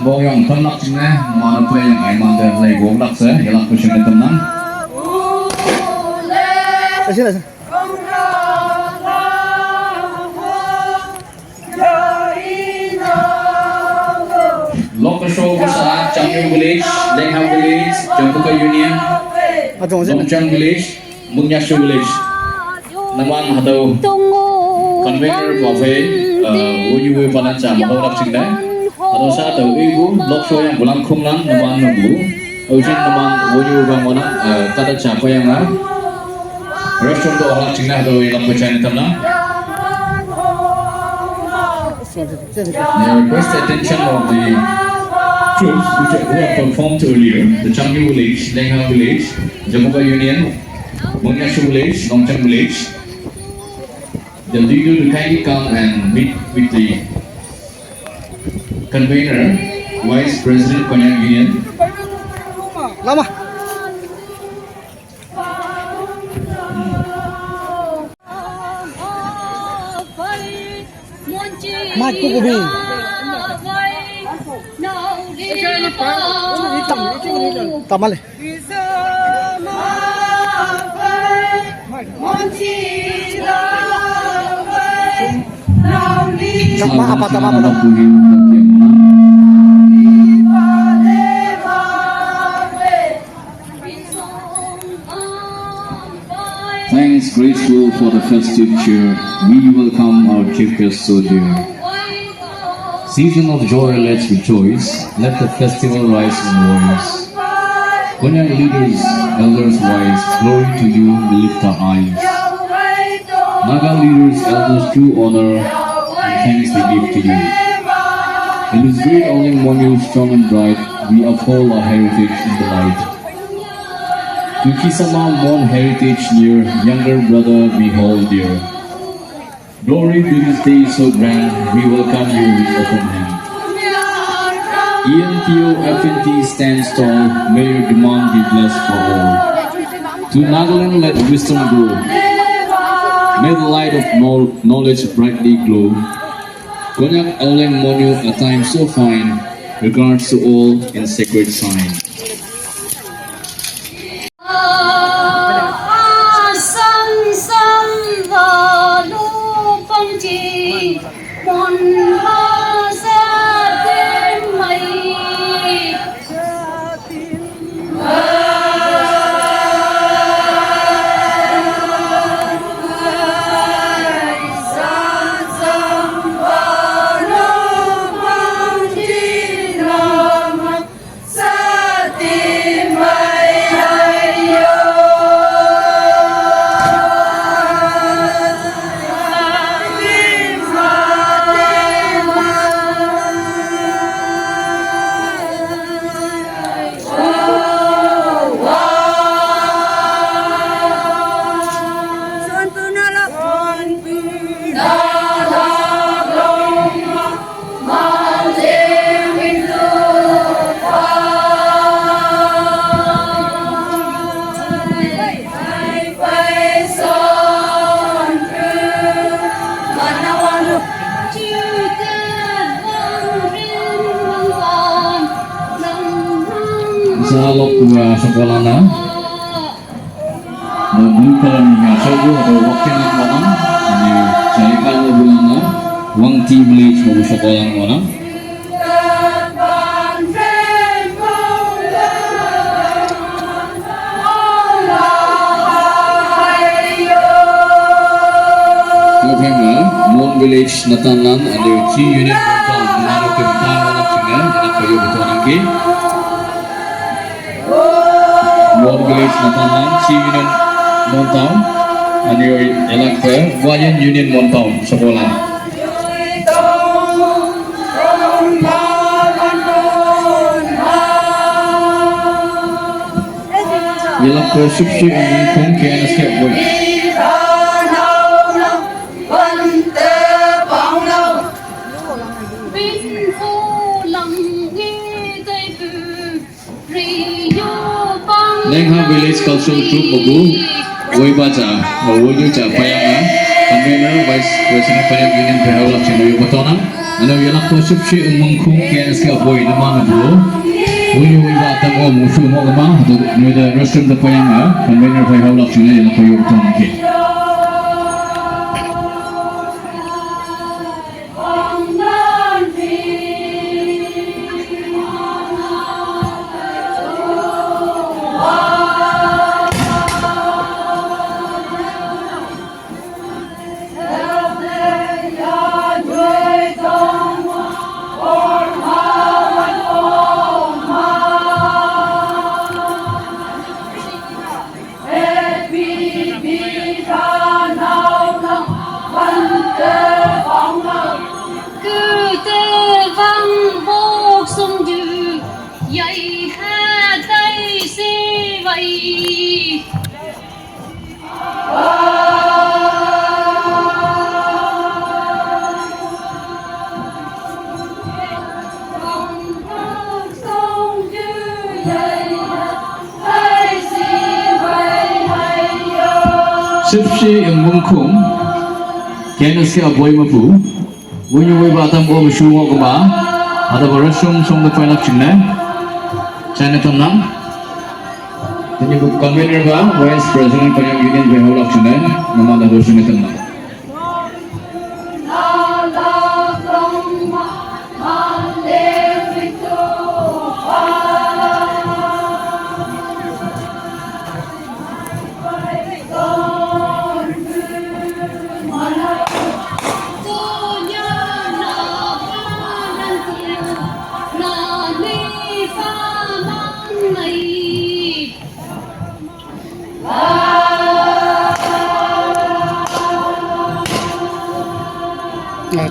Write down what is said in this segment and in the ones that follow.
bố yong thân lắc chính nè mà nó thuê những ai mà được lấy bố lắc sẽ thì lắc của chúng ta tâm lắm local show của xã Changyong Village, Lengham Village, Jampuka Union, Longchang Village, Mungyashu Village. Naman hatau conveyor bảo vệ vui vui và lan tràn hậu đập trình đấy. Atau saat tahu ibu lok show yang bulan kumlan naman nunggu, ujian naman vui và mana kata siapa yang ngar. Restaurant tu orang Cina atau yang bercanda tanah. Request attention of the troops who have performed earlier, the Changi Village, Lengham Village, Jammuka Union, Mungyashu Village, Longchang Village. The leader to kindly come and meet with the convener, Vice President Konyak Union. Lama. Mai cô có bình. Tầm lên. Tama apa tama apa. Thanks, grateful for the festive cheer. We welcome our chief guest so dear. Season of joy, let's rejoice. Let the festival rise in voice. Konyak leaders, elders wise, glory to you, we lift our eyes. Naga leaders, elders, true honor, and thanks we give to you. In this great Oling Monyu, strong and bright, we uphold our heritage in the light. To Kisama mourn heritage near, younger brother we hold dear. Glory to this day so grand, we welcome you with open hand. ENPO FNT stands tall, may your demand be blessed for all. To Nagaland let wisdom grow, may the light of knowledge brightly glow. Konyak Oling Monyu, a time so fine, regards to all in sacred sign. Salok dua sekolah na, namun kalau mengajar atau wakil mana, ini cari kalau bulan na, wang ti village mau sekolah mana. Kepala Mon Village Natanan ada Chi Unit Montang, mana kemana mana cina, anak kayu betul lagi. Mon Village Natanan, Chi Union Montang, and your elector, Wayan Union Montang, sekolah. Elector subsidi ini pun kian sikit boleh. Lengham Village Cultural Group Bogu, Woi Baca, Woi Juca, Payanga, Convener Vice President Konyak Union Pehawak Cinoyo Batona. Ano yalak to shipshi mungkung kens ka boy naman bro. Uyu iba tang o musu mo kama to no the restroom the payanga convener pai hawlak chune yalak ko yuk tong ke. Cứ tê vang vô sông dư dậy ha tay si vậy sông dư dậy tay si vậy Shipshi mungkung kens ka boy mapu. Uyu iba tang o musu mo kama to restroom song the payang chune. China to nam. Then you convener ba vice president payang union pai hawlak chune naman da dosun to nam.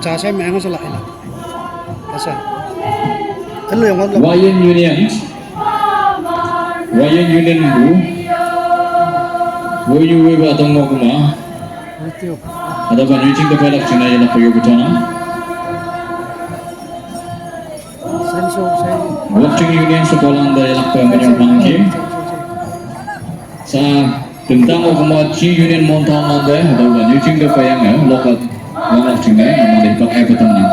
Trà xem mẹ nó sẽ lại là sao anh luyện con Wayan Union bu Uyu iba tang mo kama tiêu ba reaching the payang chune yalak ko yuk tong. sen số sen Working Union sekolah da yalak ko yung pangki. Sa tentang o kama chi union montang nande ba reaching the payang lokat wala chune naman din pak ay patang na.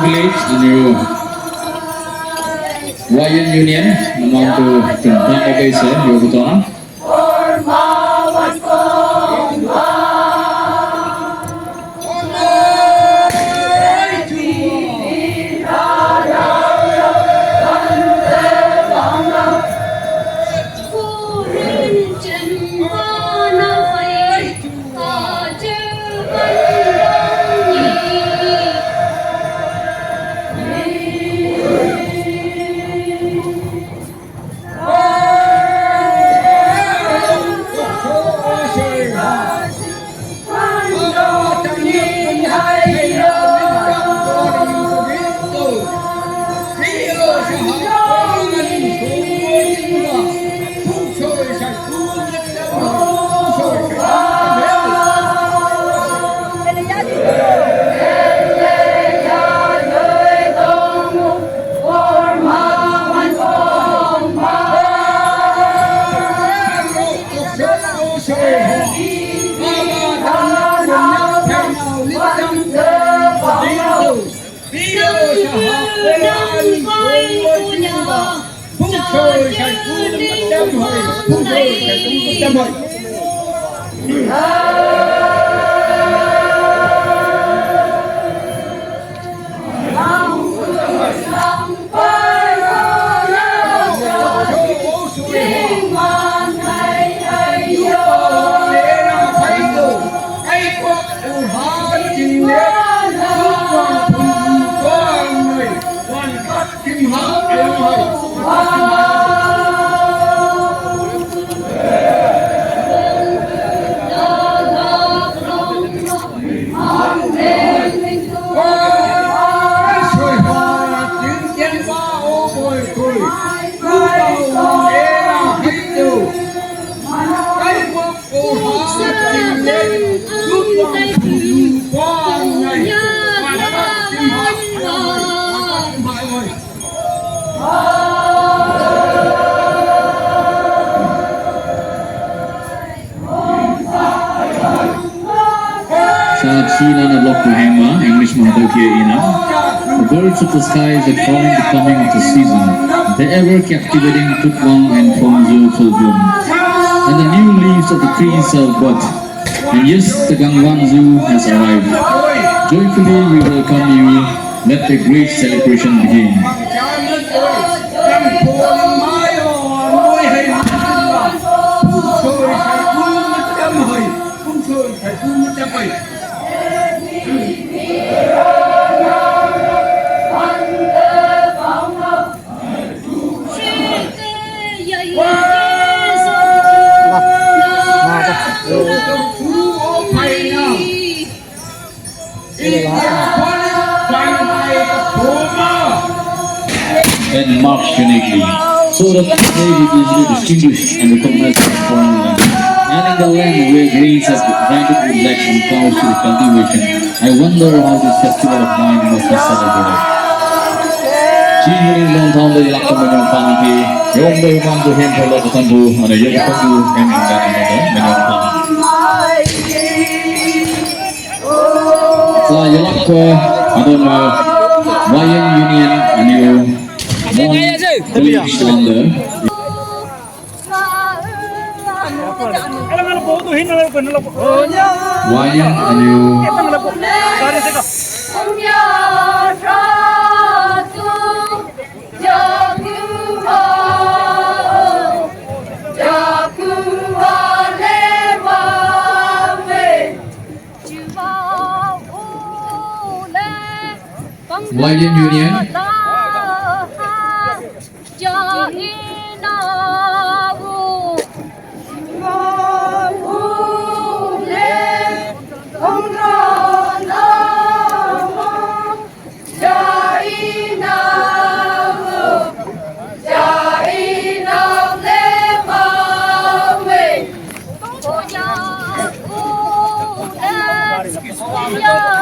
Village and Wayan Union naman to tentang o guys yung betul. trời thành phố trăm hồi phút trời thành phố trăm hồi Hãy subscribe cho kênh Ghiền Mì Gõ để không bỏ lỡ Saat Sheila na Block Hema, English Mahadokya Ina, the birds of the skies are calling the coming of the season, the ever-captivating Tutwang and Fongzu full bloom. And the new leaves of the trees are bud. And yes, the Gangwangzu has arrived. Joyfully we welcome you. Let the great celebration begin. And marked uniquely, so that they may be easily distinguished and recognized from foreign land. And in the land where grace has granted neglect and cows to the cultivation, I wonder how this festival of mine must be celebrated. Chini long tahun dari lakon menyong paniki, yung may mandu hem pala katandu, ada yung katandu hem yang gana menyong paniki. Sa yelak ko, ada na Wayan Union aniyo Slender. Wayan aniyo Wayan Union. Yeah.